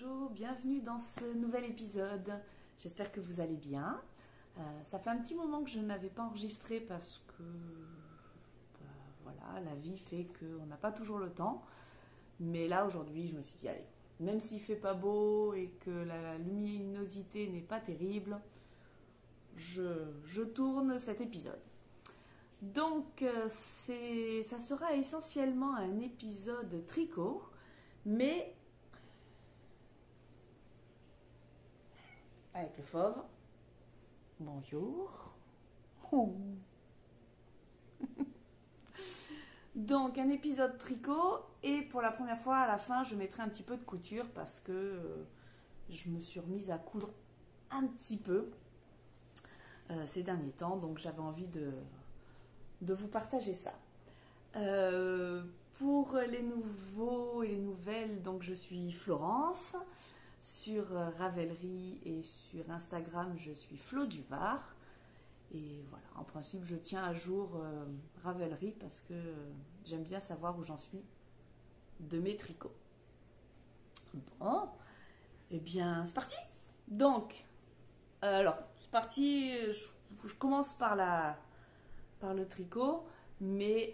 Bonjour, bienvenue dans ce nouvel épisode. J'espère que vous allez bien. Ça fait un petit moment que je n'avais pas enregistré parce que voilà, la vie fait qu'on n'a pas toujours le temps. Mais là aujourd'hui, je me suis dit allez, même s'il fait pas beau et que la luminosité n'est pas terrible, je tourne cet épisode. Donc ça sera essentiellement un épisode tricot, mais avec le fauve. Bonjour. Oh. Donc un épisode tricot et pour la première fois à la fin je mettrai un petit peu de couture parce que je me suis remise à coudre un petit peu ces derniers temps, donc j'avais envie de vous partager ça. Pour les nouveaux et les nouvelles, donc je suis Florence. Sur Ravelry et sur Instagram, je suis Flo du Var. Et voilà, en principe, je tiens à jour Ravelry parce que j'aime bien savoir où j'en suis de mes tricots. Bon, et bien, c'est parti. Donc, alors, c'est parti. Je commence par le tricot, mais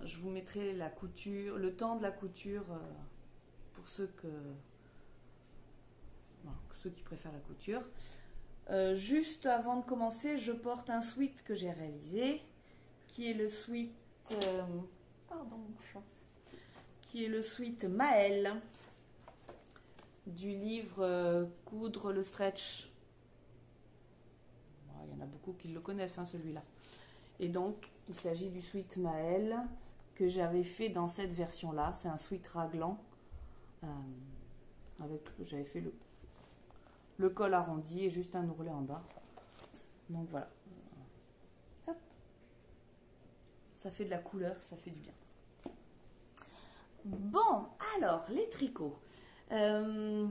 je vous mettrai la couture, le temps de la couture pour ceux qui préfèrent la couture. Juste avant de commencer, je porte un sweat que j'ai réalisé, qui est le sweat Maëlle du livre Coudre le stretch. Il y en a beaucoup qui le connaissent, hein, celui-là. Et donc, il s'agit du sweat Maëlle que j'avais fait dans cette version-là. C'est un sweat raglan. J'avais fait le col arrondi et juste un ourlet en bas. Donc voilà. Hop. Ça fait de la couleur, ça fait du bien. Bon, alors, les tricots. Je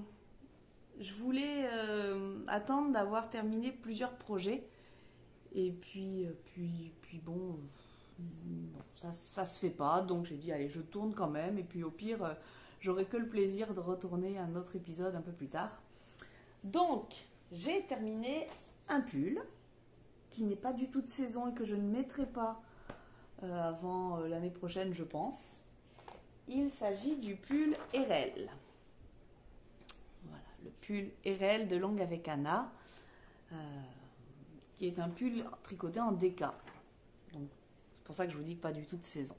voulais attendre d'avoir terminé plusieurs projets. Et puis bon, non, ça se fait pas. Donc j'ai dit, allez, je tourne quand même. Et puis au pire, j'aurai que le plaisir de retourner un autre épisode un peu plus tard. Donc, j'ai terminé un pull qui n'est pas du tout de saison et que je ne mettrai pas avant l'année prochaine, je pense. Il s'agit du pull Erel. Voilà, le pull Erel de Longue avec Anna, qui est un pull tricoté en déca. Donc, c'est pour ça que je vous dis que pas du tout de saison.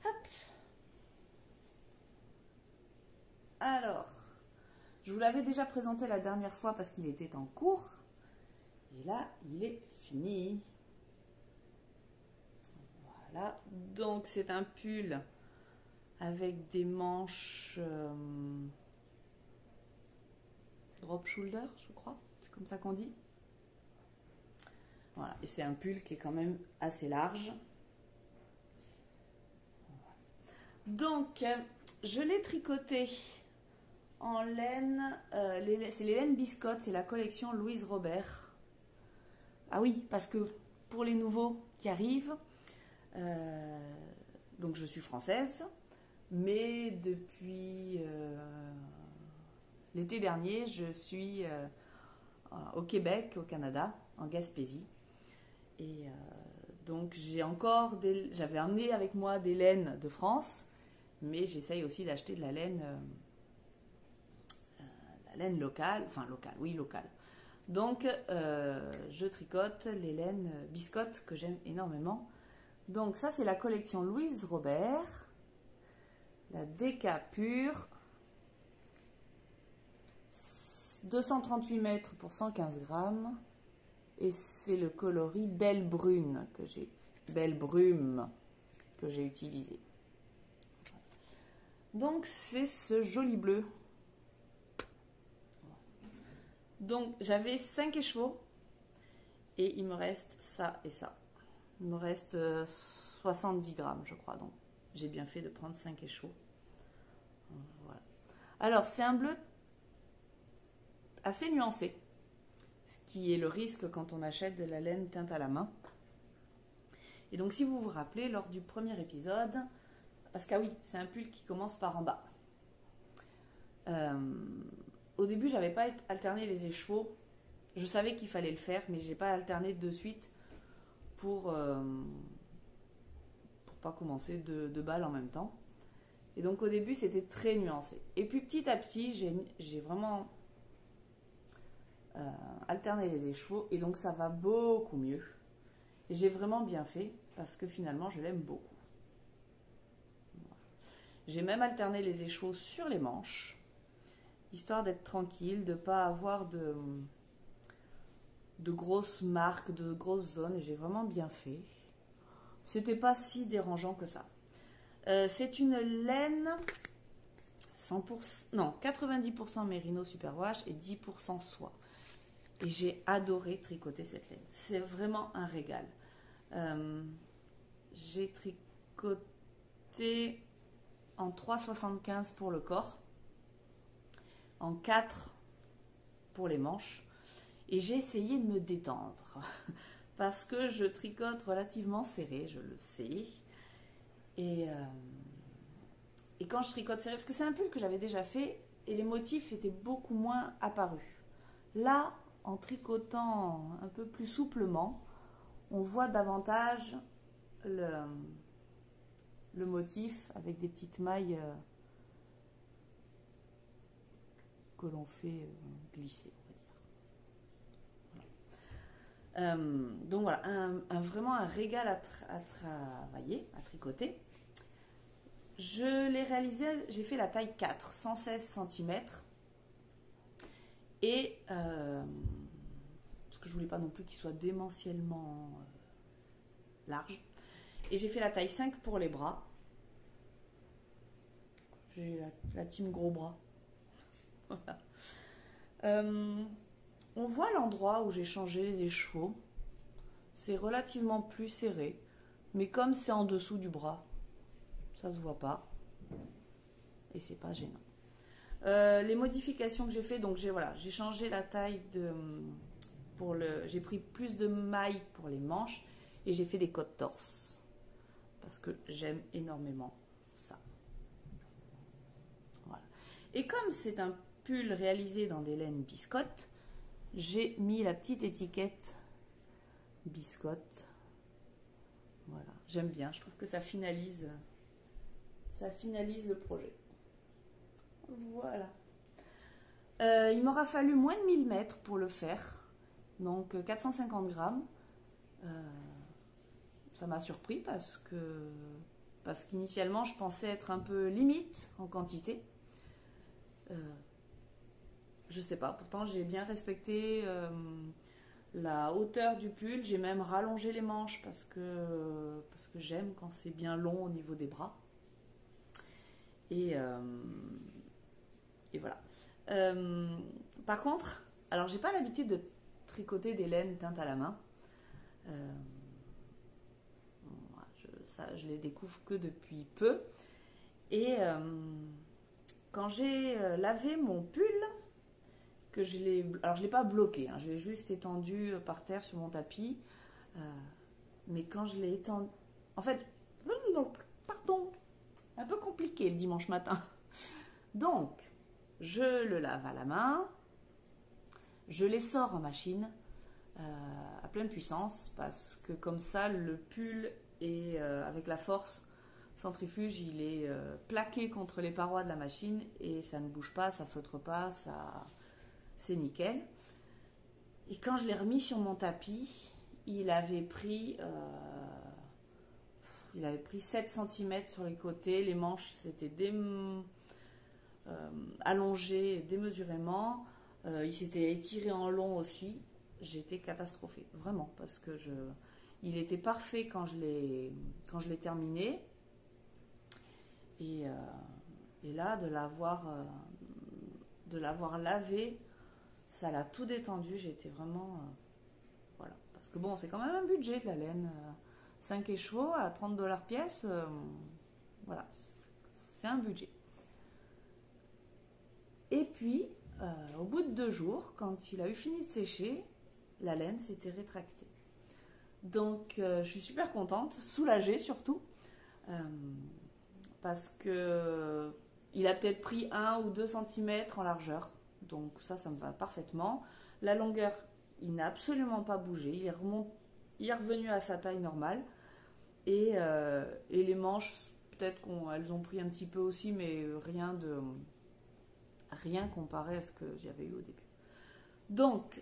Hop. Alors, je vous l'avais déjà présenté la dernière fois parce qu'il était en cours. Et là, il est fini. Voilà. Donc, c'est un pull avec des manches drop shoulder, je crois. C'est comme ça qu'on dit. Voilà. Et c'est un pull qui est quand même assez large. Donc, je l'ai tricoté en laine, c'est les laines biscottes, c'est la collection Louise Robert. Ah oui, parce que pour les nouveaux qui arrivent, donc je suis française, mais depuis l'été dernier, je suis au Québec, au Canada, en Gaspésie. Et donc j'avais amené avec moi des laines de France, mais j'essaye aussi d'acheter de la laine locale, enfin locale, oui locale. Donc je tricote les laines biscottes que j'aime énormément. Donc ça c'est la collection Louise Robert, la déca pure, 238 mètres pour 115 grammes. Et c'est le coloris Belle Brume que j'ai utilisé. Donc c'est ce joli bleu. Donc j'avais 5 écheveaux et il me reste ça et ça. Il me reste 70 grammes je crois, donc j'ai bien fait de prendre 5 écheveaux. Voilà. Alors c'est un bleu assez nuancé, ce qui est le risque quand on achète de la laine teinte à la main. Et donc si vous vous rappelez lors du premier épisode, parce que oui, c'est un pull qui commence par en bas. Au début, j'avais pas alterné les écheveaux. Je savais qu'il fallait le faire, mais j'ai pas alterné de suite pour pas commencer deux balles en même temps. Et donc au début, c'était très nuancé. Et puis petit à petit, j'ai vraiment alterné les écheveaux, et donc ça va beaucoup mieux. Et j'ai vraiment bien fait, parce que finalement, je l'aime beaucoup. Voilà. J'ai même alterné les écheveaux sur les manches, histoire d'être tranquille, de ne pas avoir de grosses marques, de grosses zones, et j'ai vraiment bien fait. C'était pas si dérangeant que ça. C'est une laine 100%, non, 90% Merino Superwash et 10% soie. Et j'ai adoré tricoter cette laine. C'est vraiment un régal. J'ai tricoté en 3,75 pour le corps, en 4 pour les manches, et j'ai essayé de me détendre parce que je tricote relativement serré, je le sais, et quand je tricote serré, parce que c'est un pull que j'avais déjà fait et les motifs étaient beaucoup moins apparus. Là, en tricotant un peu plus souplement, on voit davantage le motif avec des petites mailles que l'on fait glisser, on va dire. Donc voilà, vraiment un régal à travailler, à tricoter. Je l'ai réalisé, j'ai fait la taille 4, 116 cm. Et parce que je voulais pas non plus qu'il soit démentiellement large. Et j'ai fait la taille 5 pour les bras. J'ai la team gros bras. Voilà. On voit l'endroit où j'ai changé les écheveaux. C'est relativement plus serré. Mais comme c'est en dessous du bras, ça se voit pas. Et c'est pas gênant. Les modifications que j'ai fait, donc j'ai changé la taille j'ai pris plus de mailles pour les manches et j'ai fait des côtes torse parce que j'aime énormément ça. Voilà. Et comme c'est un pull réalisé dans des laines biscotte, j'ai mis la petite étiquette biscotte. Voilà, j'aime bien, je trouve que ça finalise le projet. Voilà. Il m'aura fallu moins de 1000 mètres pour le faire, donc 450 grammes. Ça m'a surpris parce qu'initialement je pensais être un peu limite en quantité. Je sais pas, pourtant j'ai bien respecté la hauteur du pull. J'ai même rallongé les manches parce que j'aime quand c'est bien long au niveau des bras. Et voilà. Par contre, alors j'ai pas l'habitude de tricoter des laines teintes à la main. Je les découvre que depuis peu. Et quand j'ai lavé mon pull, alors je l'ai pas bloqué, hein, je l'ai juste étendu par terre sur mon tapis. Mais quand je l'ai étendu, en fait, pardon, un peu compliqué le dimanche matin. Donc, je le lave à la main, je les sors en machine à pleine puissance parce que comme ça, le pull est avec la force centrifuge, il est plaqué contre les parois de la machine et ça ne bouge pas, ça feutre pas, c'est nickel. Et quand je l'ai remis sur mon tapis, il avait pris 7 cm sur les côtés, les manches s'étaient allongées démesurément, il s'était étiré en long aussi. J'étais catastrophée, vraiment, parce que il était parfait quand je l'ai terminé. Et là, de l'avoir lavé, ça l'a tout détendu. J'ai été vraiment... voilà. Parce que bon, c'est quand même un budget de la laine. 5 écheveaux à 30 $ pièce. Voilà. C'est un budget. Et puis, au bout de 2 jours, quand il a eu fini de sécher, la laine s'était rétractée. Donc, je suis super contente, soulagée surtout. Parce que Il a peut-être pris 1 ou 2 centimètres en largeur. Donc ça me va parfaitement. La longueur, il n'a absolument pas bougé. Il est revenu à sa taille normale. Et les manches, peut-être qu'elles ont pris un petit peu aussi, mais rien comparé à ce que j'avais eu au début. Donc,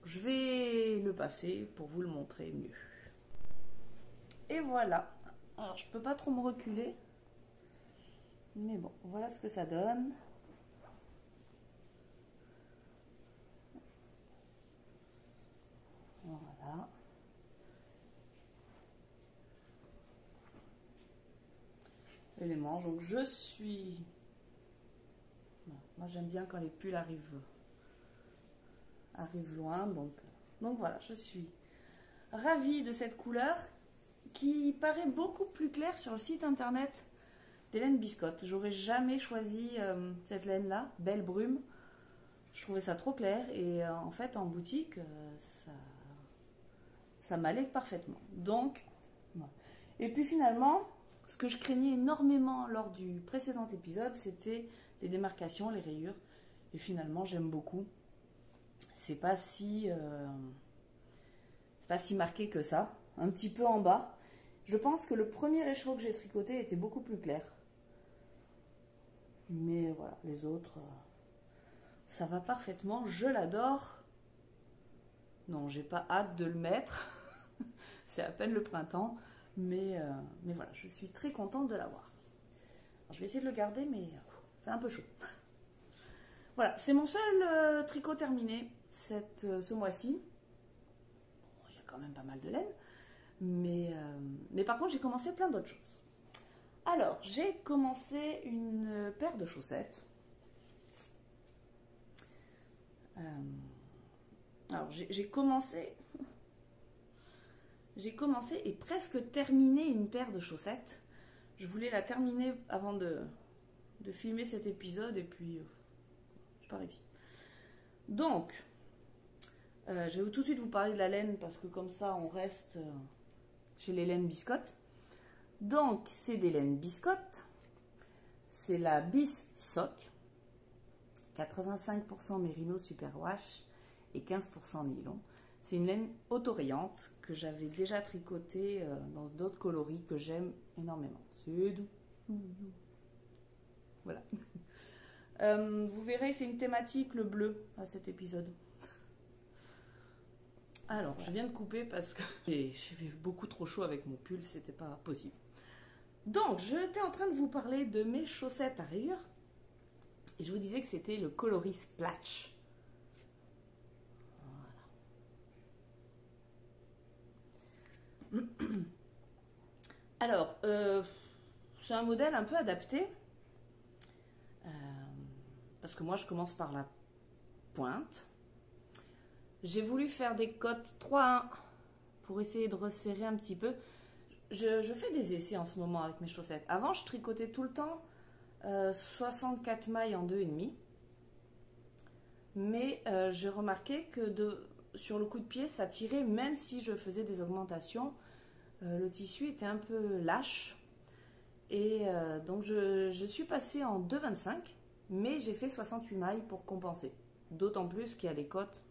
je vais le passer pour vous le montrer mieux. Et voilà. Alors, je peux pas trop me reculer. Mais bon, voilà ce que ça donne. Voilà. Et les manches. Donc, je suis... Moi, j'aime bien quand les pulls arrivent loin. Donc voilà, je suis ravie de cette couleur qui paraît beaucoup plus claire sur le site internet des laines Biscotte. J'aurais jamais choisi cette laine-là, Belle Brume. Je trouvais ça trop clair et en fait, en boutique, ça m'allait parfaitement. Donc, voilà. Et puis finalement, ce que je craignais énormément lors du précédent épisode, c'était les démarcations, les rayures. Et finalement, j'aime beaucoup. C'est pas si marqué que ça. Un petit peu en bas. Je pense que le premier écheveau que j'ai tricoté était beaucoup plus clair. Mais voilà, les autres, ça va parfaitement. Je l'adore. Non, j'ai pas hâte de le mettre. C'est à peine le printemps. Mais voilà, je suis très contente de l'avoir. Je vais essayer de le garder, mais c'est un peu chaud. Voilà, c'est mon seul tricot terminé ce mois-ci. Bon, il y a quand même pas mal de laine. Mais par contre, j'ai commencé plein d'autres choses. Alors, j'ai commencé une paire de chaussettes. Alors, j'ai commencé et presque terminé une paire de chaussettes. Je voulais la terminer avant de filmer cet épisode et puis je pas réussi. Donc, je vais tout de suite vous parler de la laine parce que comme ça, on reste chez les laines Biscotte. Donc, c'est des laines Biscotte. C'est la Bis Sock. 85% mérino superwash et 15% nylon. C'est une laine autorayante que j'avais déjà tricotée dans d'autres coloris que j'aime énormément. C'est doux. Voilà. Vous verrez, c'est une thématique, le bleu, à cet épisode. Alors, je viens de couper parce que j'ai fait beaucoup trop chaud avec mon pull, c'était pas possible. Donc, j'étais en train de vous parler de mes chaussettes à rayures. Et je vous disais que c'était le coloris Splatch. Voilà. Alors, c'est un modèle un peu adapté. Parce que moi, je commence par la pointe. J'ai voulu faire des cotes 3-1 pour essayer de resserrer un petit peu. Je fais des essais en ce moment avec mes chaussettes. Avant, je tricotais tout le temps 64 mailles en 2,5. Mais j'ai remarqué que sur le coup de pied, ça tirait même si je faisais des augmentations. Le tissu était un peu lâche. Et donc, je suis passée en 2,25. Mais j'ai fait 68 mailles pour compenser. D'autant plus qu'il y a les cotes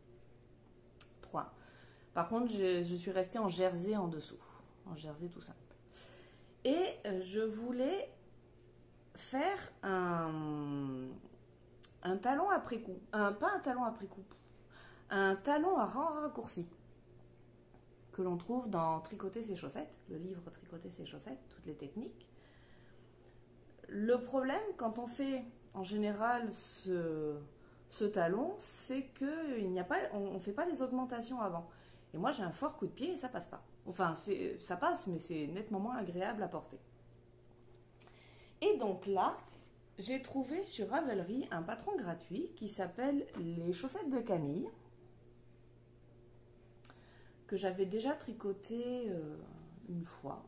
3. Par contre, je suis restée en jersey en dessous. En jersey tout simple. Et je voulais faire un talon après coup. Pas un talon après coup. Un talon à rang raccourci. Que l'on trouve dans Tricoter ses chaussettes. Le livre Tricoter ses chaussettes. Toutes les techniques. Le problème quand on fait en général ce talon, c'est qu'on ne fait pas les augmentations avant. Et moi j'ai un fort coup de pied et ça passe pas. Enfin, ça passe, mais c'est nettement moins agréable à porter. Et donc là, j'ai trouvé sur Ravelry un patron gratuit qui s'appelle les chaussettes de Camille, que j'avais déjà tricoté une fois.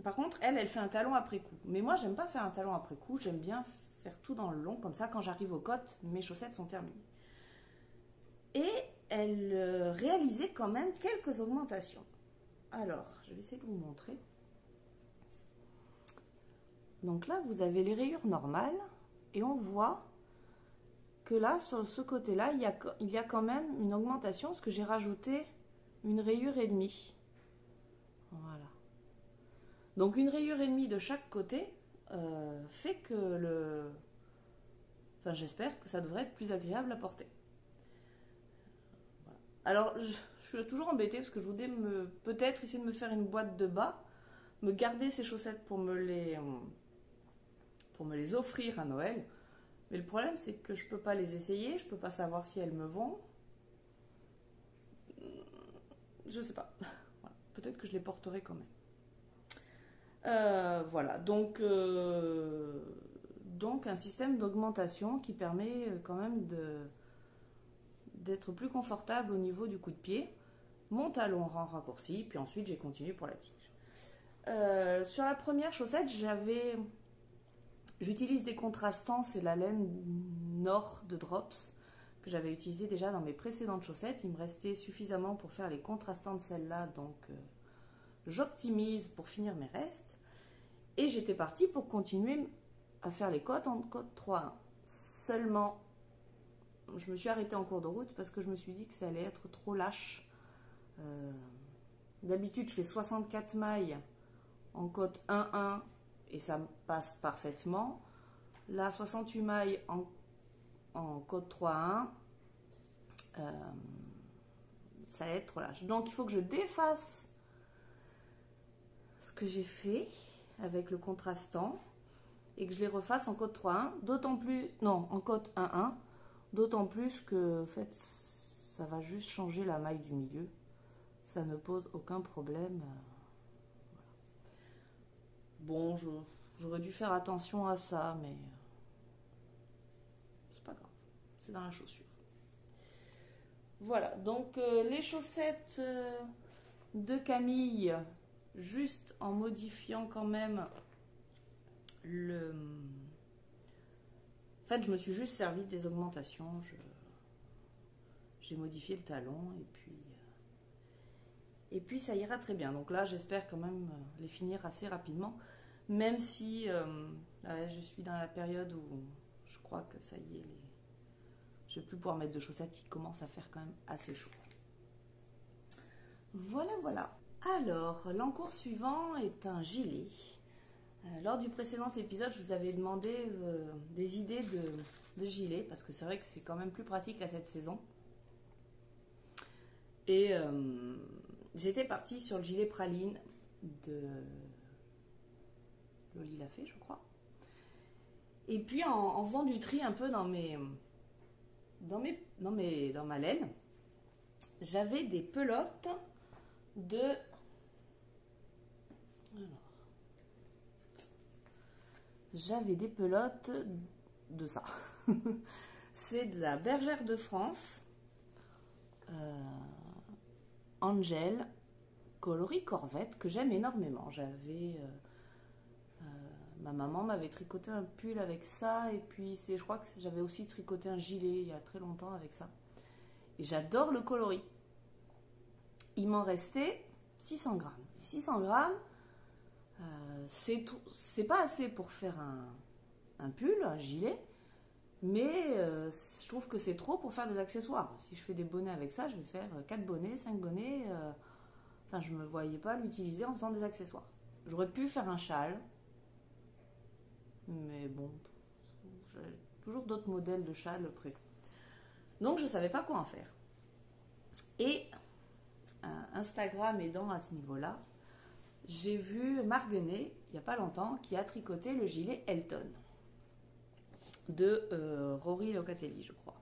Par contre, elle fait un talon après coup. Mais moi, j'aime pas faire un talon après coup. J'aime bien faire tout dans le long. Comme ça, quand j'arrive aux côtes, mes chaussettes sont terminées. Et elle réalisait quand même quelques augmentations. Alors, je vais essayer de vous montrer. Donc là, vous avez les rayures normales et on voit que là, sur ce côté-là, il y a quand même une augmentation parce que j'ai rajouté une rayure et demie. Voilà. Donc une rayure et demie de chaque côté fait que Enfin, j'espère que ça devrait être plus agréable à porter. Voilà. Alors, je suis toujours embêtée parce que je voudrais peut-être essayer de me faire une boîte de bas, me garder ces chaussettes pour me les offrir à Noël. Mais le problème, c'est que je peux pas les essayer, je peux pas savoir si elles me vont. Je sais pas. Voilà. Peut-être que je les porterai quand même. Voilà, donc un système d'augmentation qui permet quand même d'être plus confortable au niveau du coup de pied. Mon talon rend raccourci, puis ensuite j'ai continué pour la tige. Sur la première chaussette, j'utilise des contrastants, c'est la laine Nord de Drops que j'avais utilisé déjà dans mes précédentes chaussettes. Il me restait suffisamment pour faire les contrastants de celle-là, donc j'optimise pour finir mes restes. Et j'étais partie pour continuer à faire les côtes en côte 3-1. Seulement, je me suis arrêtée en cours de route parce que je me suis dit que ça allait être trop lâche. D'habitude, je fais 64 mailles en côte 1-1 et ça me passe parfaitement. Là, 68 mailles en côte 3-1, ça va être trop lâche. Donc, il faut que je défasse ce que j'ai fait avec le contrastant et que je les refasse en côte 3-1, d'autant plus, non, en côte 1-1, d'autant plus que en fait ça va juste changer la maille du milieu, ça ne pose aucun problème. Voilà. Bon, j'aurais dû faire attention à ça, mais c'est pas grave, c'est dans la chaussure. Voilà, donc les chaussettes de Camille, juste en modifiant quand même en fait, je me suis juste servi des augmentations. J'ai modifié le talon et puis ça ira très bien. Donc là, j'espère quand même les finir assez rapidement, même si je suis dans la période où je crois que ça y est, je vais plus pouvoir mettre de chaussettes. Il commence à faire quand même assez chaud. Voilà, voilà. Alors, l'encours suivant est un gilet. Lors du précédent épisode, je vous avais demandé des idées de gilets, parce que c'est vrai que c'est quand même plus pratique à cette saison. Et j'étais partie sur le gilet praline de Loli l'a fait, je crois. Et puis en faisant du tri un peu dans ma laine, j'avais des pelotes de... J'avais des pelotes de ça. C'est de la Bergère de France, Angel, coloris Corvette, que j'aime énormément. Ma maman m'avait tricoté un pull avec ça, et puis je crois que j'avais aussi tricoté un gilet il y a très longtemps avec ça. Et j'adore le coloris. Il m'en restait 600 grammes. Et 600 grammes, c'est pas assez pour faire un pull, un gilet, mais je trouve que c'est trop pour faire des accessoires. Si je fais des bonnets avec ça, je vais faire 4 bonnets, 5 bonnets. Enfin, je ne me voyais pas l'utiliser en faisant des accessoires. J'aurais pu faire un châle, mais bon, j'ai toujours d'autres modèles de châle prévus. Donc, je ne savais pas quoi en faire. Et Instagram aidant à ce niveau-là, j'ai vu Marguenet, il n'y a pas longtemps, qui a tricoté le gilet Elton de Rory Locatelli, je crois.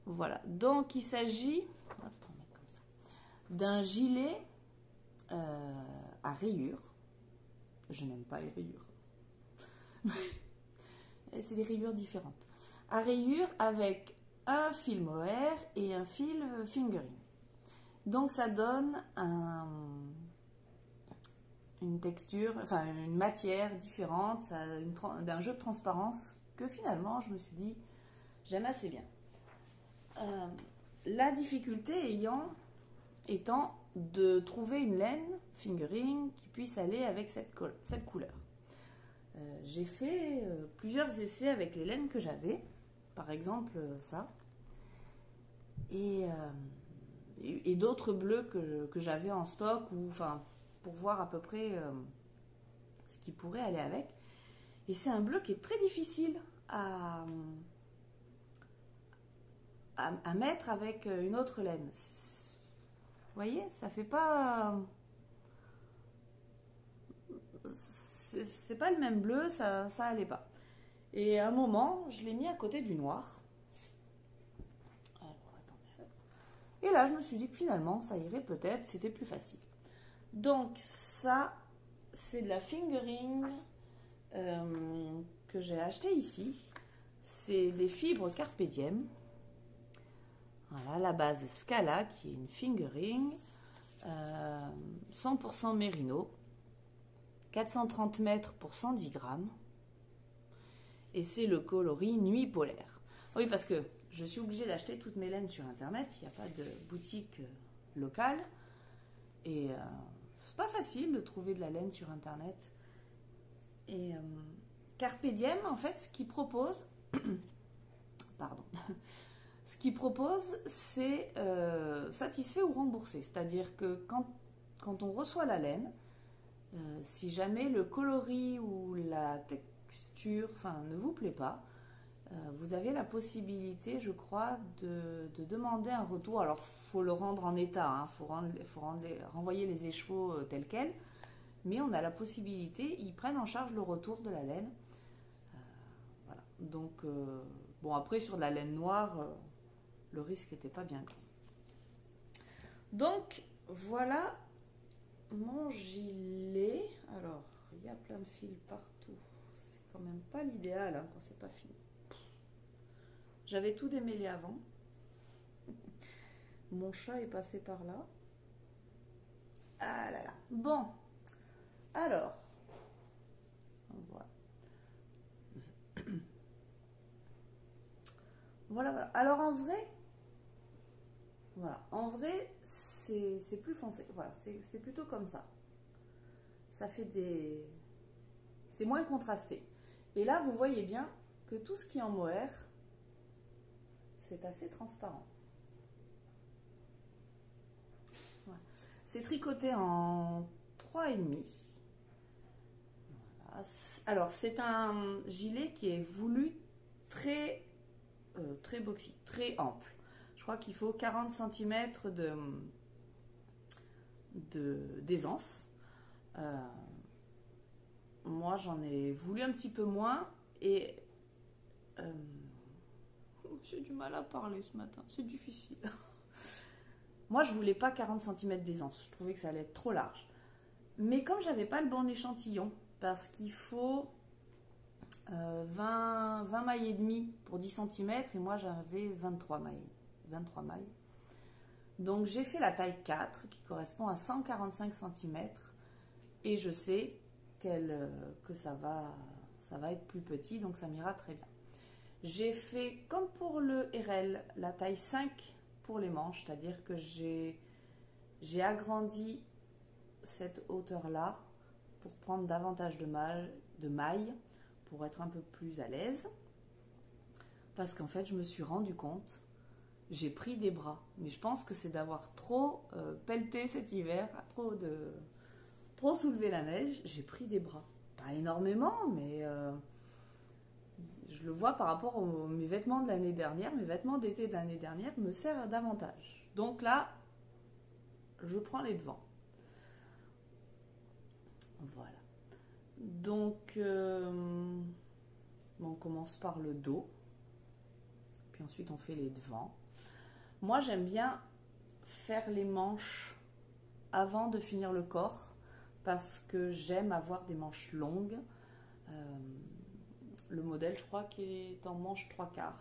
Voilà, donc il s'agit d'un gilet à rayures. Je n'aime pas les rayures. C'est des rayures différentes. À rayures avec un fil mohair et un fil fingering. Donc ça donne une texture, enfin une matière différente, d'un jeu de transparence que finalement je me suis dit j'aime assez bien. La difficulté étant de trouver une laine fingering qui puisse aller avec cette couleur. J'ai fait plusieurs essais avec les laines que j'avais, par exemple ça, et, d'autres bleus que j'avais en stock, ou enfin pour voir à peu près ce qui pourrait aller avec. Et c'est un bleu qui est très difficile à mettre avec une autre laine. Vous voyez, ça fait pas... C'est pas le même bleu, ça allait pas. Et à un moment, je l'ai mis à côté du noir. Alors, attendez. Et là, je me suis dit que finalement, ça irait peut-être, c'était plus facile. Donc, ça, c'est de la fingering que j'ai acheté ici. C'est des fibres Carpe Diem. Voilà, la base Scala, qui est une fingering. 100% mérino. 430 mètres pour 110 grammes. Et c'est le coloris Nuit Polaire. Oui, parce que je suis obligée d'acheter toutes mes laines sur Internet. Il n'y a pas de boutique locale. Et c'est pas facile de trouver de la laine sur Internet. Et Carpe Diem, en fait, ce qu'il propose... Pardon. Ce qu'il propose, c'est satisfait ou remboursé. C'est-à-dire que quand on reçoit la laine, si jamais le coloris ou la texture ne vous plaît pas, vous avez la possibilité, je crois, de demander un retour. Alors, il faut le rendre en état, faut renvoyer les écheveaux tels quels, mais on a la possibilité, ils prennent en charge le retour de la laine. Voilà. Donc, bon, après, sur de la laine noire, le risque n'était pas bien grand. Donc, voilà mon gilet. Alors, il y a plein de fils partout. C'est quand même pas l'idéal quand c'est pas fini. J'avais tout démêlé avant. Mon chat est passé par là. Ah là là. Bon. Alors. Voilà. Voilà. Alors en vrai, c'est plus foncé. Voilà, c'est plutôt comme ça. Ça fait des... C'est moins contrasté. Et là, vous voyez bien que tout ce qui est en mohair, c'est assez transparent. Voilà. C'est tricoté en 3,5. Voilà. Alors, c'est un gilet qui est voulu très boxy, très ample. Je crois qu'il faut 40 cm d'aisance. Moi, j'en ai voulu un petit peu moins et j'ai du mal à parler ce matin, c'est difficile. Moi, je voulais pas 40 cm d'aisance, je trouvais que ça allait être trop large. Mais comme j'avais pas le bon échantillon, parce qu'il faut 20 mailles et demi pour 10 cm et moi j'avais 23 mailles. Donc j'ai fait la taille 4 qui correspond à 145 cm et je sais que ça va être plus petit, donc ça m'ira très bien. J'ai fait comme pour le RL la taille 5 pour les manches, c'est-à-dire que j'ai agrandi cette hauteur là pour prendre davantage de mailles pour être un peu plus à l'aise, parce qu'en fait je me suis rendu compte, j'ai pris des bras, mais je pense que c'est d'avoir trop pelleté cet hiver, trop soulevé la neige, j'ai pris des bras, pas énormément, mais je le vois par rapport à mes vêtements de l'année dernière, mes vêtements d'été de l'année dernière me servent davantage, donc là je prends les devants. Voilà. Donc, on commence par le dos, puis ensuite on fait les devants. Moi, j'aime bien faire les manches avant de finir le corps, parce que j'aime avoir des manches longues. Le modèle, je crois, qu'il est en manche 3/4.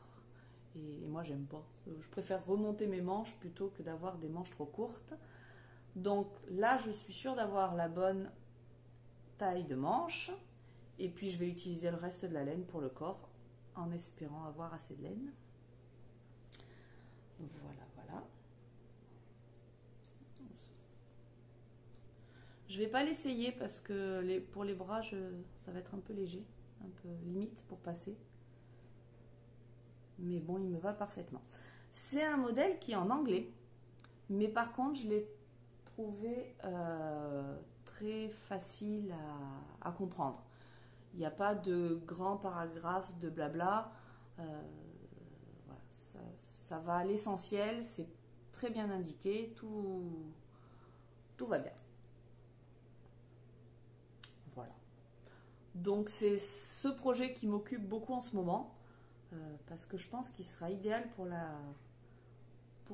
Et moi, j'aime pas. Je préfère remonter mes manches plutôt que d'avoir des manches trop courtes. Donc là, je suis sûre d'avoir la bonne taille de manche, et puis je vais utiliser le reste de la laine pour le corps en espérant avoir assez de laine. Voilà. Je vais pas l'essayer parce que pour les bras, ça va être un peu léger, un peu limite pour passer. Mais bon, il me va parfaitement. C'est un modèle qui est en anglais, mais par contre, je l'ai trouvé très facile à comprendre. Il n'y a pas de grands paragraphes de blabla. Voilà, ça va à l'essentiel, c'est très bien indiqué, tout va bien. Voilà. Donc c'est ce projet qui m'occupe beaucoup en ce moment, parce que je pense qu'il sera idéal pour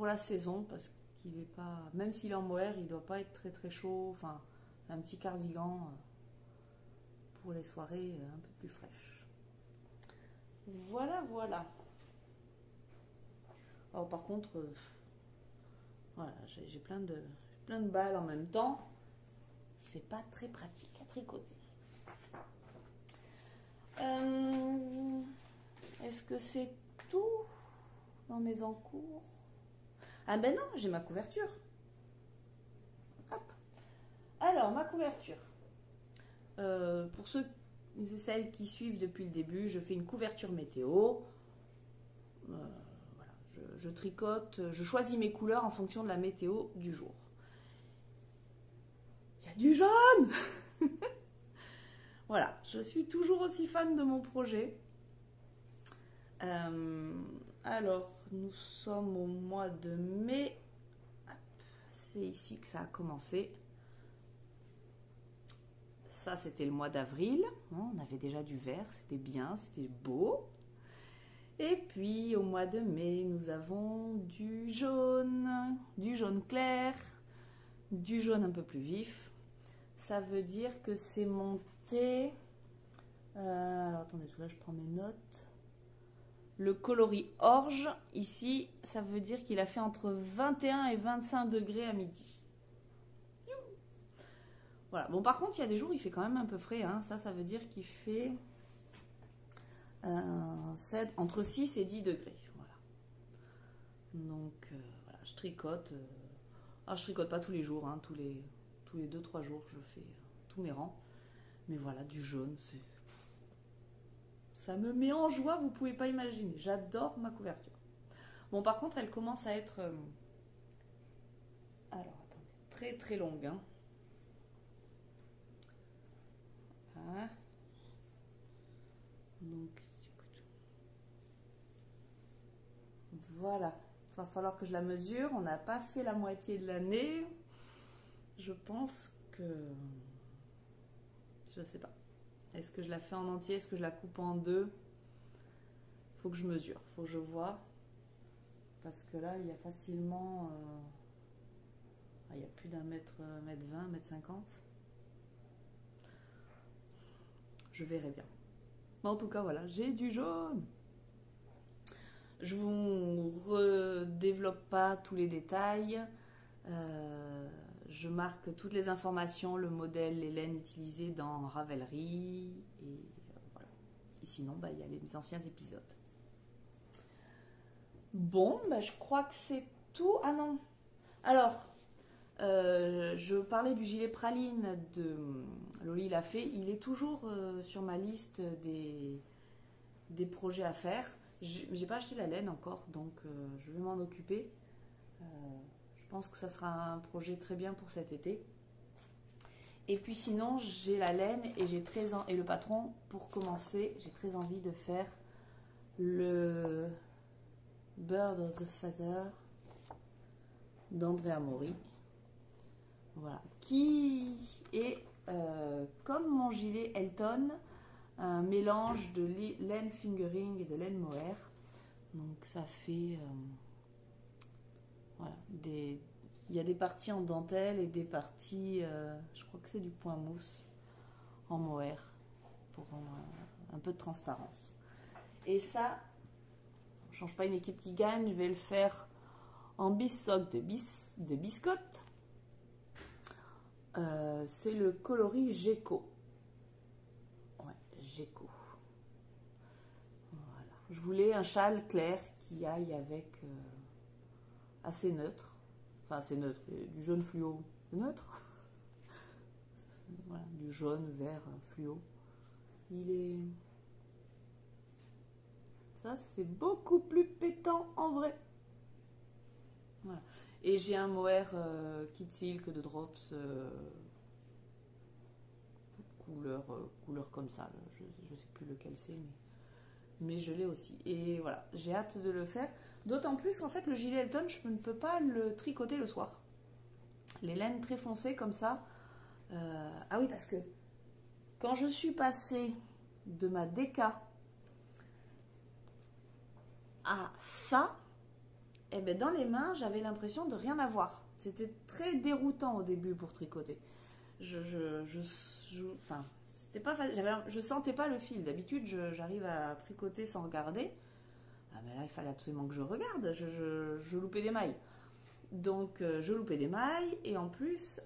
la saison, parce qu'il est pas, même s'il est en mohair, il ne doit pas être très très chaud, enfin un petit cardigan pour les soirées un peu plus fraîches. Voilà, voilà. Alors par contre, voilà, j'ai plein de balles en même temps. C'est pas très pratique à tricoter. Est-ce que c'est tout dans mes encours? Ah ben non, j'ai ma couverture. Hop. Alors, ma couverture. Pour ceux et celles qui suivent depuis le début, je fais une couverture météo. Voilà, je tricote, je choisis mes couleurs en fonction de la météo du jour. Il y a du jaune. Voilà, je suis toujours aussi fan de mon projet. Alors, nous sommes au mois de mai. C'est ici que ça a commencé. Ça, c'était le mois d'avril. On avait déjà du vert, c'était bien, c'était beau. Et puis, au mois de mai, nous avons du jaune clair, du jaune un peu plus vif. Ça veut dire que c'est monté... alors, attendez, là, je prends mes notes. Le coloris orge, ici, ça veut dire qu'il a fait entre 21 et 25 degrés à midi. Voilà. Bon, par contre, il y a des jours où il fait quand même un peu frais. Hein. Ça veut dire qu'il fait entre 6 et 10 degrés. Voilà. Donc, voilà, je tricote. Je tricote pas tous les jours. Hein. Tous les 2-3 jours, je fais tous mes rangs. Mais voilà, du jaune, ça me met en joie, vous pouvez pas imaginer. J'adore ma couverture. Bon, par contre, elle commence à être... alors, attendez, très très longue. Hein. Voilà. Donc, voilà. Il va falloir que je la mesure. On n'a pas fait la moitié de l'année. Je pense que... je sais pas. Est-ce que je la fais en entier? Est-ce que je la coupe en deux? Il faut que je mesure. Il faut que je vois. Parce que là, il y a facilement... il y a plus d'un mètre 20, mètre 50. Je verrai bien. Mais en tout cas, voilà, j'ai du jaune. Je vous redéveloppe pas tous les détails. Je marque toutes les informations, le modèle, les laines utilisées dans Ravelry. Et voilà. Et sinon, il y a les anciens épisodes. Bon, je crois que c'est tout. Ah non. Alors, je parlais du gilet praline de Loli l'a fait. Il est toujours sur ma liste des projets à faire. J'ai pas acheté la laine encore, donc je vais m'en occuper. Je pense que ça sera un projet très bien pour cet été. Et puis sinon, j'ai la laine et le patron. Pour commencer, j'ai très envie de faire le Bird of the Feather d'Andrea Mori. Voilà, qui est comme mon gilet Elton, un mélange de laine fingering et de laine mohair. Donc ça fait voilà, il y a des parties en dentelle et des parties, je crois que c'est du point mousse en mohair pour rendre un peu de transparence. Et ça, on ne change pas une équipe qui gagne, je vais le faire en bissock de biscotte. C'est le coloris Gecko. Ouais, Gecko. Voilà. Je voulais un châle clair qui aille avec assez neutre. Enfin, assez neutre. Du jaune fluo neutre. voilà, du jaune, vert, fluo. Il est... Ça, c'est beaucoup plus pétant en vrai. Voilà. Et j'ai un mohair Kid Silk de Drops, couleur comme ça. Là. Je ne sais plus lequel c'est, mais je l'ai aussi. Et voilà, j'ai hâte de le faire. D'autant plus qu'en fait, le gilet Elton, je ne peux pas le tricoter le soir. Les laines très foncées comme ça. Ah oui, parce que quand je suis passée de ma déca à ça, et ben dans les mains, j'avais l'impression de rien avoir. C'était très déroutant au début pour tricoter. Enfin, c'était pas facile. Je sentais pas le fil. D'habitude, j'arrive à tricoter sans regarder. Ah, mais là, il fallait absolument que je regarde. Je loupais des mailles. Donc, je loupais des mailles. Et en plus,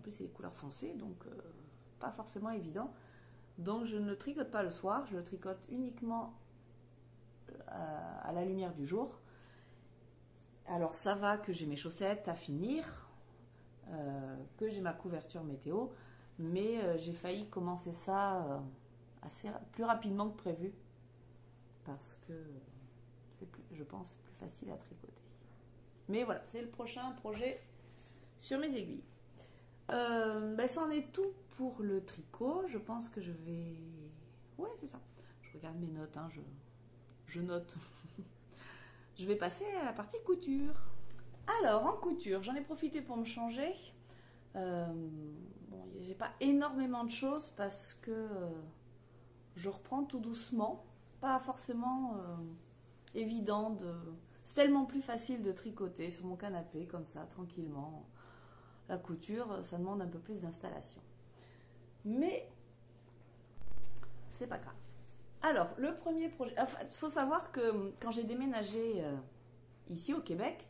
c'est des couleurs foncées. Donc, pas forcément évident. Donc, je ne tricote pas le soir. Je le tricote uniquement à la lumière du jour. Alors, ça va que j'ai mes chaussettes à finir. Que j'ai ma couverture météo. Mais j'ai failli commencer ça plus rapidement que prévu. Parce que je pense, plus facile à tricoter. Mais voilà, c'est le prochain projet sur mes aiguilles. Ça en est tout pour le tricot. Je pense que je vais... Ouais, c'est ça. Je regarde mes notes, hein, je note. Je vais passer à la partie couture. Alors, en couture, j'en ai profité pour me changer. J'ai pas énormément de choses parce que je reprends tout doucement. Pas forcément évident de... C'est tellement plus facile de tricoter sur mon canapé, comme ça, tranquillement. La couture, ça demande un peu plus d'installation. Mais, c'est pas grave. Alors, le premier projet... Il faut savoir que quand j'ai déménagé ici au Québec,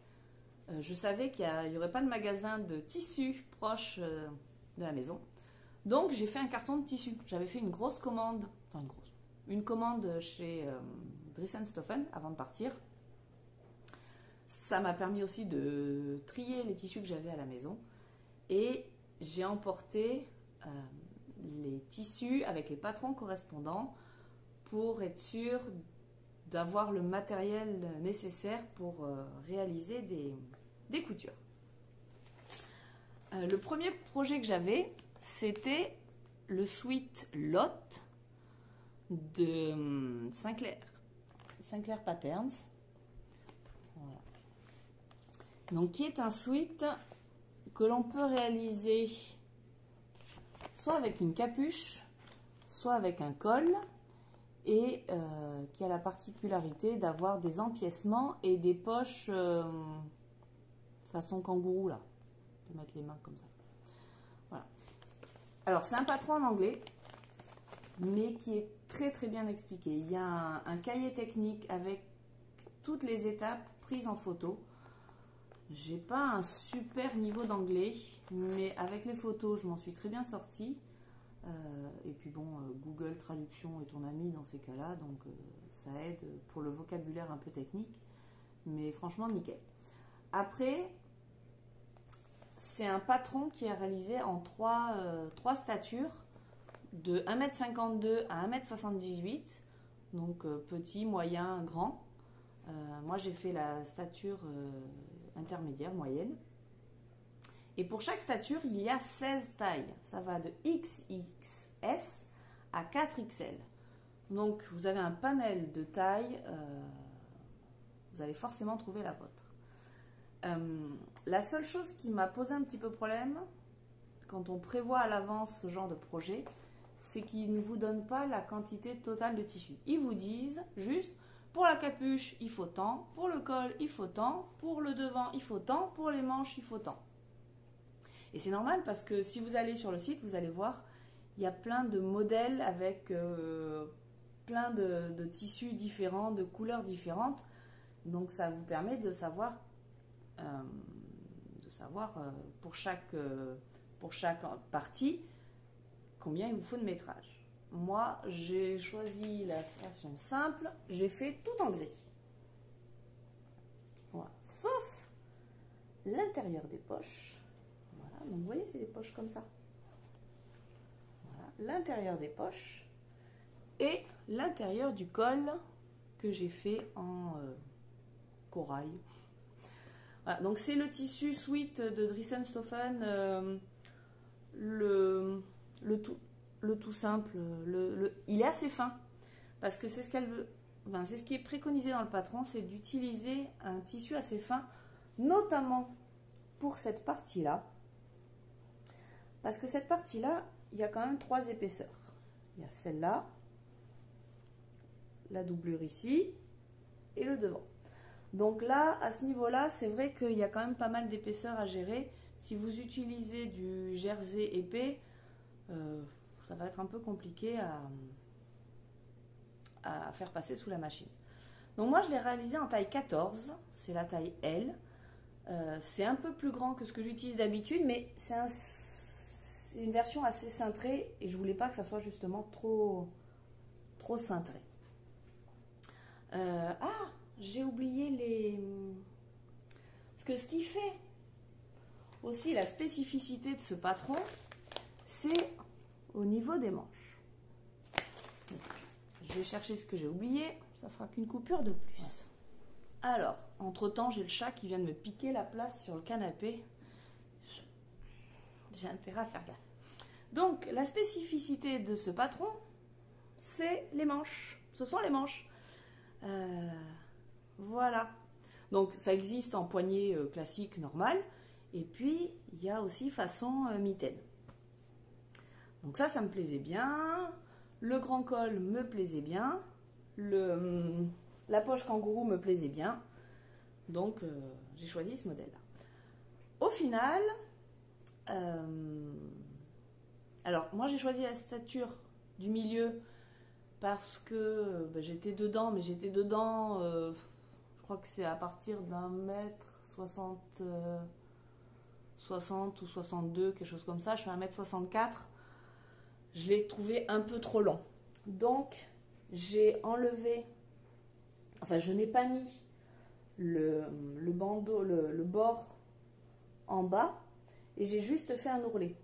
je savais qu'il n'y aurait pas de magasin de tissus proche de la maison. Donc, j'ai fait un carton de tissu. J'avais fait une grosse commande, une commande chez Dries&Stoffen avant de partir. Ça m'a permis aussi de trier les tissus que j'avais à la maison. Et j'ai emporté les tissus avec les patrons correspondants pour être sûr d'avoir le matériel nécessaire pour réaliser des coutures. Le premier projet que j'avais, c'était le sweat Lot de Sinclair Patterns. Voilà. Donc, qui est un sweat que l'on peut réaliser soit avec une capuche, soit avec un col, et qui a la particularité d'avoir des empiècements et des poches façon kangourou là. On peut mettre les mains comme ça. Voilà. Alors c'est un patron en anglais, mais qui est très très bien expliqué. Il y a un cahier technique avec toutes les étapes prises en photo. J'ai pas un super niveau d'anglais, mais avec les photos, je m'en suis très bien sortie. Et puis bon, Google Traduction est ton ami dans ces cas-là, donc ça aide pour le vocabulaire un peu technique, mais franchement nickel. Après, c'est un patron qui est réalisé en trois statures, de 1,52 m à 1,78 m, donc petit, moyen, grand. Moi j'ai fait la stature intermédiaire, moyenne. Et pour chaque stature, il y a 16 tailles. Ça va de XXS à 4XL. Donc, vous avez un panel de tailles. Vous allez forcément trouver la vôtre. La seule chose qui m'a posé un petit peu problème, quand on prévoit à l'avance ce genre de projet, c'est qu'ils ne vous donnent pas la quantité totale de tissu. Ils vous disent juste, pour la capuche, il faut tant. Pour le col, il faut tant. Pour le devant, il faut tant. Pour les manches, il faut tant. Et c'est normal parce que si vous allez sur le site, vous allez voir, il y a plein de modèles avec plein de tissus différents, de couleurs différentes. Donc ça vous permet de savoir, pour chaque partie combien il vous faut de métrage. Moi, j'ai choisi la façon simple, j'ai fait tout en gris. Voilà. Sauf l'intérieur des poches. Voilà. Voilà, donc vous voyez, c'est des poches comme ça. Voilà, l'intérieur des poches et l'intérieur du col que j'ai fait en corail. Voilà, donc c'est le tissu Sweet de Dressenstoffen, le tout simple. Il est assez fin parce que c'est ce qui est préconisé dans le patron, c'est d'utiliser un tissu assez fin, notamment pour cette partie-là, parce que cette partie-là, il y a quand même 3 épaisseurs. Il y a celle-là, la doublure ici et le devant. Donc là, à ce niveau-là, c'est vrai qu'il y a quand même pas mal d'épaisseur à gérer. Si vous utilisez du jersey épais, ça va être un peu compliqué à faire passer sous la machine. Donc moi, je l'ai réalisé en taille 14, c'est la taille L. C'est un peu plus grand que ce que j'utilise d'habitude, mais c'est une version assez cintrée et je voulais pas que ça soit justement trop cintré. J'ai oublié les... Parce que ce qui fait aussi la spécificité de ce patron, c'est au niveau des manches. Je vais chercher ce que j'ai oublié, ça fera qu'une coupure de plus. Ouais. Alors, entre-temps, j'ai le chat qui vient de me piquer la place sur le canapé. J'ai intérêt à faire gaffe. Donc, la spécificité de ce patron, c'est les manches. Ce sont les manches. Voilà. Donc, ça existe en poignée classique, normale. Et puis, il y a aussi façon mitaine. Donc ça me plaisait bien. Le grand col me plaisait bien. La poche kangourou me plaisait bien. Donc, j'ai choisi ce modèle-là. Au final, alors, moi, j'ai choisi la stature du milieu parce que j'étais dedans, mais j'étais dedans, je crois que c'est à partir d'1m60, 60 ou 62, quelque chose comme ça. Je fais 1m64. Je l'ai trouvé un peu trop long. Donc, j'ai enlevé, enfin, je n'ai pas mis le bandeau, le bord en bas, et j'ai juste fait un ourlet.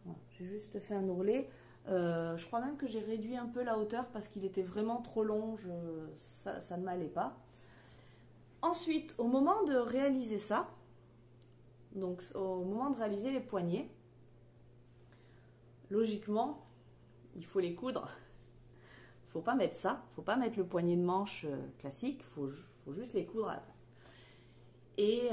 Voilà, j'ai juste fait un ourlet. Je crois même que j'ai réduit un peu la hauteur parce qu'il était vraiment trop long, ça ne m'allait pas. Ensuite, au moment de réaliser ça, donc au moment de réaliser les poignets, logiquement, il faut les coudre. Il ne faut pas mettre ça, il ne faut pas mettre le poignet de manche classique, il faut juste les coudre à la place. Et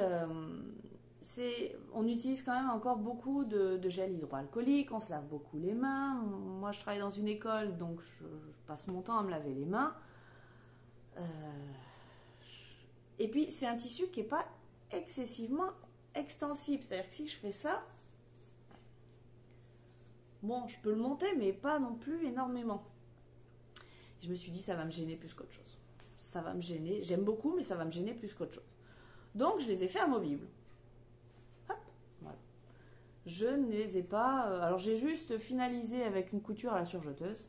on utilise quand même encore beaucoup de gel hydroalcoolique, on se lave beaucoup les mains. Moi, je travaille dans une école, donc je passe mon temps à me laver les mains. Et puis, c'est un tissu qui n'est pas excessivement extensible. C'est-à-dire que si je fais ça, bon, je peux le monter, mais pas non plus énormément. Je me suis dit, ça va me gêner plus qu'autre chose. Ça va me gêner. J'aime beaucoup, mais ça va me gêner plus qu'autre chose. Donc, je les ai fait amovibles. Hop, voilà. Je ne les ai pas... alors, j'ai juste finalisé avec une couture à la surjeteuse.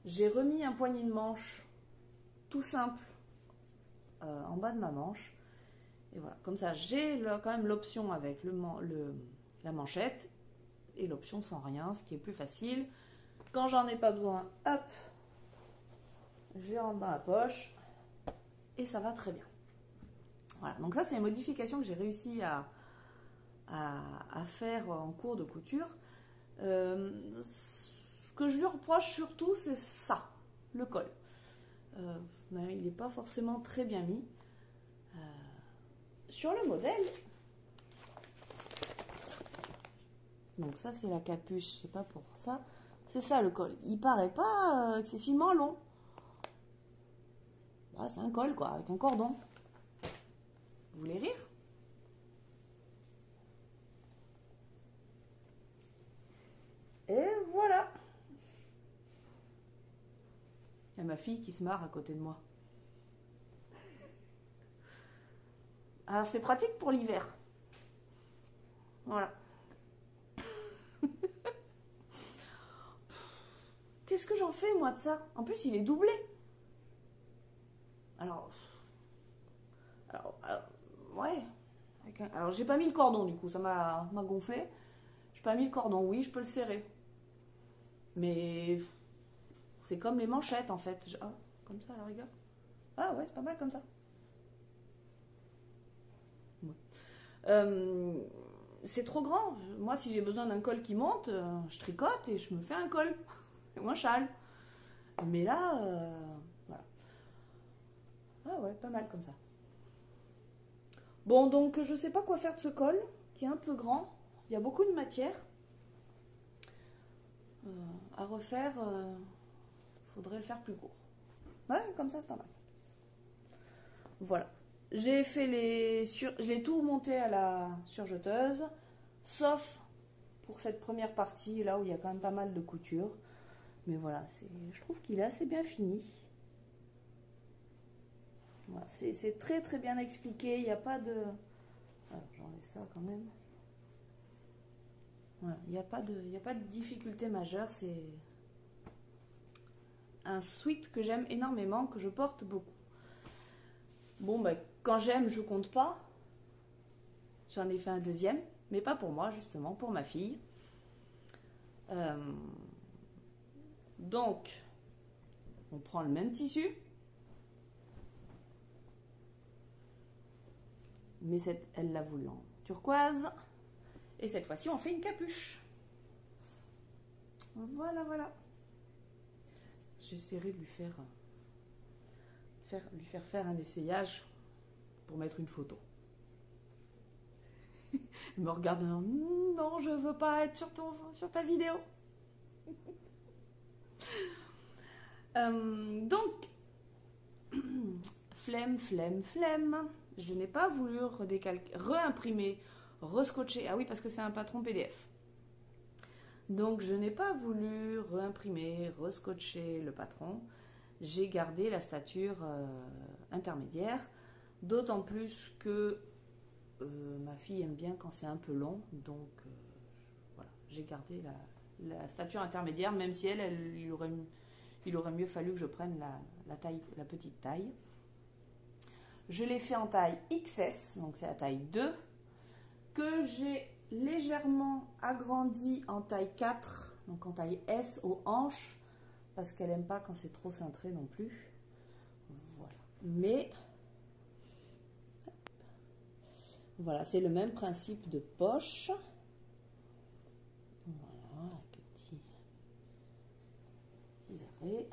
J'ai remis un poignet de manche tout simple en bas de ma manche. Et voilà, comme ça, j'ai quand même l'option avec la manchette et l'option sans rien, ce qui est plus facile. Quand j'en ai pas besoin, hop, je rentre dans la poche et ça va très bien. Voilà, donc ça c'est une modification que j'ai réussi à faire en cours de couture. Ce que je lui reproche surtout, c'est ça, le col. Il n'est pas forcément très bien mis. Sur le modèle, donc ça c'est la capuche, c'est pas pour ça. C'est ça le col. Il paraît pas excessivement long. Bah, c'est un col quoi, avec un cordon. Vous voulez rire? Et voilà. Il y a ma fille qui se marre à côté de moi. Alors c'est pratique pour l'hiver. Voilà. Qu'est-ce que j'en fais moi de ça? En plus il est doublé. Alors ouais, avec Alors, j'ai pas mis le cordon, du coup, ça m'a gonflé. J'ai pas mis le cordon. Oui, je peux le serrer. Mais c'est comme les manchettes, en fait. Ah, comme ça, à la rigueur. Ah ouais, c'est pas mal comme ça. Ouais. C'est trop grand. Moi, si j'ai besoin d'un col qui monte, je tricote et je me fais un col. Ou un châle. Mais là, voilà. Ah ouais, pas mal comme ça. Bon, donc je sais pas quoi faire de ce col, qui est un peu grand. Il y a beaucoup de matière à refaire. Faudrait le faire plus court. Ouais, comme ça, c'est pas mal. Voilà. J'ai fait je l'ai tout monté à la surjeteuse, sauf pour cette première partie, là où il y a quand même pas mal de couture. Mais voilà, je trouve qu'il est assez bien fini. Voilà, c'est très très bien expliqué, il n'y a pas de... J'enlève ça quand même. Voilà, il n'y a pas de difficulté majeure, c'est un sweat que j'aime énormément, que je porte beaucoup. Bon, bah, quand j'aime, je compte pas. J'en ai fait un deuxième, mais pas pour moi, justement, pour ma fille. Donc, on prend le même tissu. Mais elle l'a voulu en turquoise. Et cette fois-ci, on fait une capuche. Voilà, voilà. J'essaierai de lui faire faire un essayage pour mettre une photo. Elle me regarde en disant, non, je veux pas être sur ta vidéo. Donc, flemme. Je n'ai pas voulu réimprimer, rescotcher. Ah oui, parce que c'est un patron PDF. Donc, je n'ai pas voulu réimprimer, rescotcher le patron. J'ai gardé la stature intermédiaire. D'autant plus que ma fille aime bien quand c'est un peu long. Donc, voilà, j'ai gardé la stature intermédiaire, même si il aurait mieux fallu que je prenne la petite taille. Je l'ai fait en taille XS, donc c'est la taille 2, que j'ai légèrement agrandi en taille 4, donc en taille S aux hanches, parce qu'elle n'aime pas quand c'est trop cintré non plus. Voilà. Mais voilà, c'est le même principe de poche. Voilà, avec petits arrêts.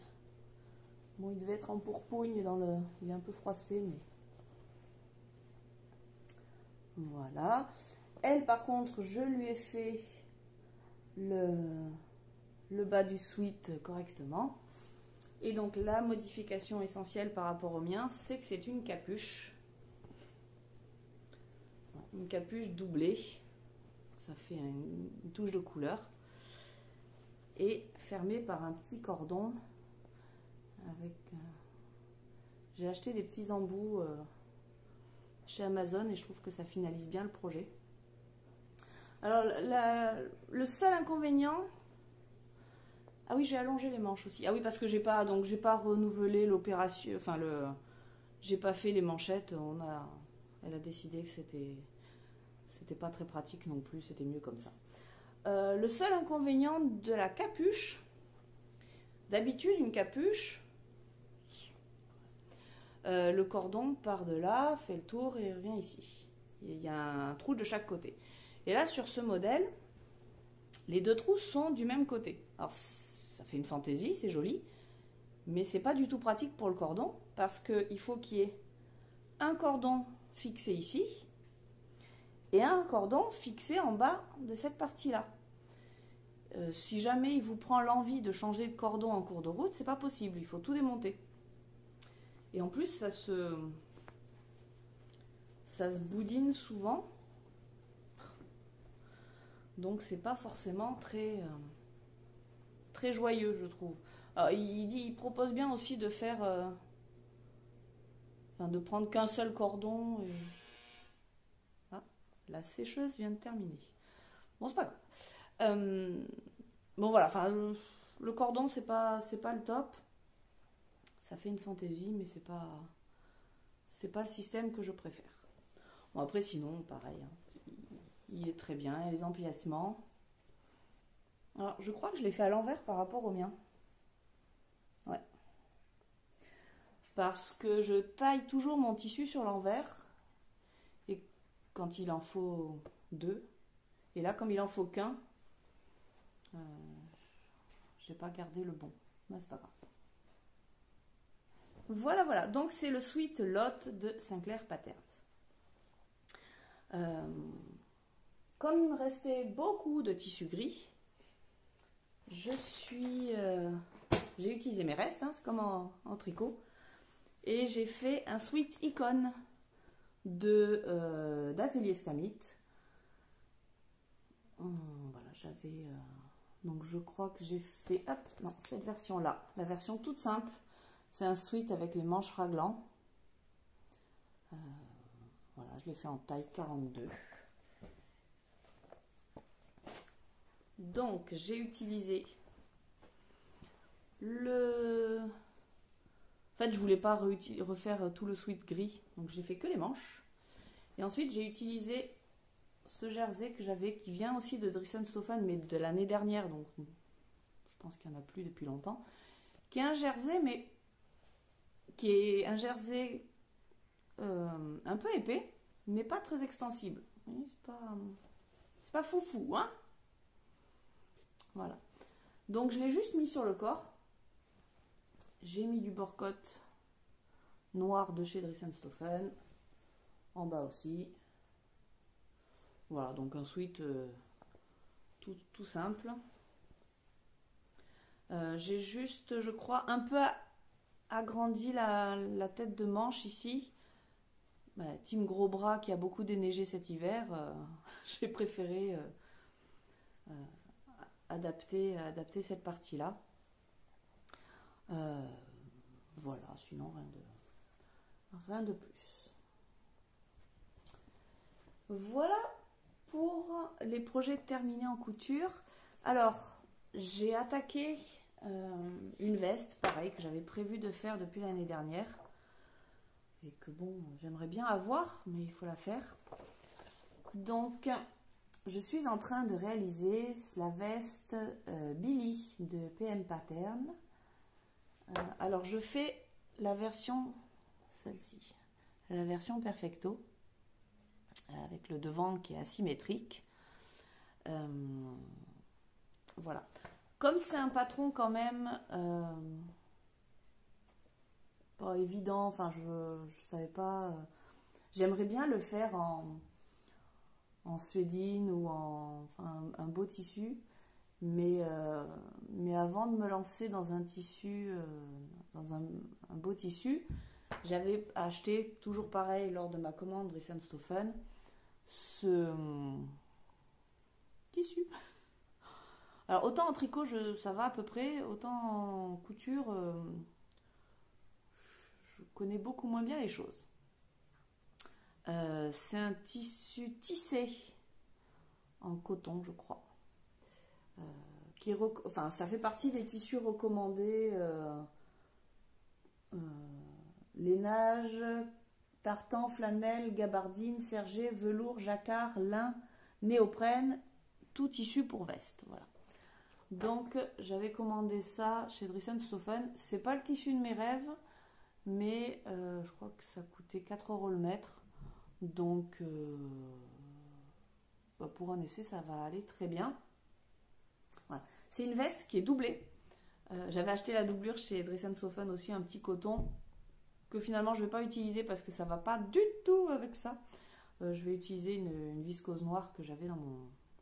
Bon, il devait être en pourpougne il est un peu froissé, mais voilà. Elle, par contre, je lui ai fait le bas du sweat correctement. Et donc, la modification essentielle par rapport au mien, c'est que c'est une capuche. Une capuche doublée. Ça fait une touche de couleur. Et fermée par un petit cordon. J'ai acheté des petits embouts chez Amazon et je trouve que ça finalise bien le projet. Alors, le seul inconvénient... Ah oui, j'ai allongé les manches aussi. Ah oui, parce que j'ai pas renouvelé l'opération... Enfin, j'ai pas fait les manchettes. Elle a décidé que c'était pas très pratique non plus. C'était mieux comme ça. Le seul inconvénient de la capuche... D'habitude, une capuche... le cordon part de là, fait le tour et revient ici. Il y a un trou de chaque côté. Et là, sur ce modèle, les deux trous sont du même côté. Alors, ça fait une fantaisie, c'est joli, mais c'est pas du tout pratique pour le cordon parce qu'il faut qu'il y ait un cordon fixé ici et un cordon fixé en bas de cette partie-là. Si jamais il vous prend l'envie de changer de cordon en cours de route, c'est pas possible, il faut tout démonter. Et en plus, ça se boudine souvent. Donc, c'est pas forcément très joyeux, je trouve. Alors, il propose bien aussi de faire... de prendre qu'un seul cordon. Et... Ah, la sécheuse vient de terminer. Bon, c'est pas grave. Bon, voilà. Enfin, le cordon, c'est pas le top. Ça fait une fantaisie, mais c'est pas le système que je préfère. Bon, après, sinon, pareil, hein, il est très bien. Et les empiècements. Alors, je crois que je l'ai fait à l'envers par rapport au mien. Ouais. Parce que je taille toujours mon tissu sur l'envers. Et quand il en faut deux. Et là, comme il en faut qu'un, j'ai pas gardé le bon. Mais c'est pas grave. Voilà, voilà. Donc, c'est le Sweet Lot de Sinclair Patterns. Comme il me restait beaucoup de tissu gris, j'ai utilisé mes restes, hein, c'est comme en tricot, et j'ai fait un Sweet Icon d'Atelier Scamit. Voilà, donc je crois que j'ai fait, hop, non, cette version-là, la version toute simple, c'est un sweat avec les manches raglan. Voilà, je l'ai fait en taille 42. Donc, j'ai utilisé en fait, je voulais pas refaire tout le sweat gris, donc j'ai fait que les manches. Et ensuite, j'ai utilisé ce jersey que j'avais, qui vient aussi de Dresden-Stofan, mais de l'année dernière, donc je pense qu'il n'y en a plus depuis longtemps, qui est un jersey, mais qui est un jersey un peu épais, mais pas très extensible. C'est pas foufou, hein. Voilà. Donc, je l'ai juste mis sur le corps. J'ai mis du bord-côte noir de chez Dresden-Stofan. En bas aussi. Voilà, donc un sweat tout simple. J'ai juste, je crois, un peu agrandi la tête de manche ici. Team gros bras qui a beaucoup déneigé cet hiver, j'ai préféré adapter cette partie-là. Voilà, sinon rien de plus. Voilà pour les projets terminés en couture. Alors, j'ai attaqué une veste, pareil, que j'avais prévu de faire depuis l'année dernière. Et que bon, j'aimerais bien avoir, mais il faut la faire. Donc, je suis en train de réaliser la veste Billy de PM Pattern. Alors, je fais la version, celle-ci, la version Perfecto, avec le devant qui est asymétrique. Voilà. Comme c'est un patron quand même pas évident, enfin je savais pas. J'aimerais bien le faire en suédine ou un beau tissu, mais avant de me lancer dans un tissu, dans un beau tissu, j'avais acheté, toujours pareil lors de ma commande Dresden-Stofan, ce tissu. Alors autant en tricot ça va à peu près, autant en couture je connais beaucoup moins bien les choses. C'est un tissu tissé en coton, je crois. Ça fait partie des tissus recommandés lainage, tartan, flanelle, gabardine, serge, velours, jacquard, lin, néoprène, tout tissu pour veste. Voilà. Donc j'avais commandé ça chez Dresden-Stofan. C'est pas le tissu de mes rêves, mais je crois que ça coûtait 4 € le mètre. Donc pour un essai, ça va aller très bien. Voilà. C'est une veste qui est doublée. J'avais acheté la doublure chez Dresden-Stofan aussi, un petit coton que finalement je ne vais pas utiliser parce que ça ne va pas du tout avec ça. Je vais utiliser une viscose noire que j'avais dans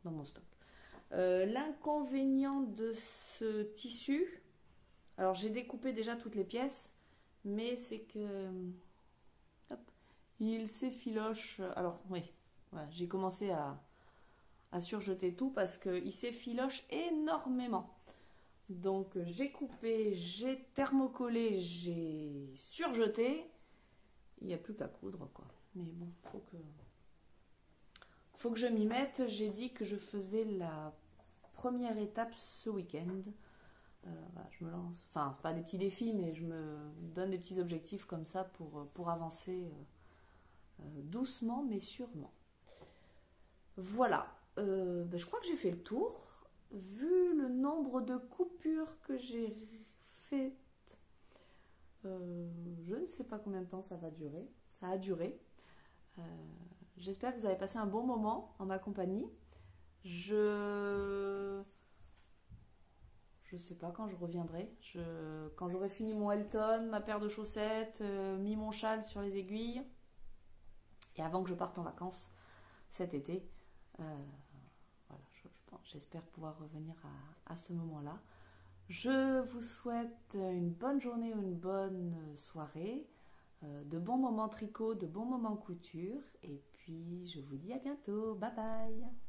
mon stock. L'inconvénient de ce tissu, alors j'ai découpé déjà toutes les pièces, mais c'est que il s'effiloche. Alors oui, voilà, j'ai commencé à surjeter tout parce qu'il s'effiloche énormément. Donc j'ai coupé, j'ai thermocollé, j'ai surjeté. Il n'y a plus qu'à coudre, quoi. Mais bon, faut que je m'y mette. J'ai dit que je faisais la première étape ce week-end. Voilà, je me lance. Enfin, pas des petits défis, mais je me donne des petits objectifs comme ça pour avancer doucement mais sûrement. Voilà, je crois que j'ai fait le tour. Vu le nombre de coupures que j'ai faites, je ne sais pas combien de temps ça va durer. Ça a duré. J'espère que vous avez passé un bon moment en ma compagnie. Je sais pas quand je reviendrai. Quand j'aurai fini mon Elton, ma paire de chaussettes, mis mon châle sur les aiguilles, et avant que je parte en vacances cet été, voilà, j'espère pouvoir revenir à ce moment-là. Je vous souhaite une bonne journée ou une bonne soirée, de bons moments tricot, de bons moments couture, et puis je vous dis à bientôt. Bye bye!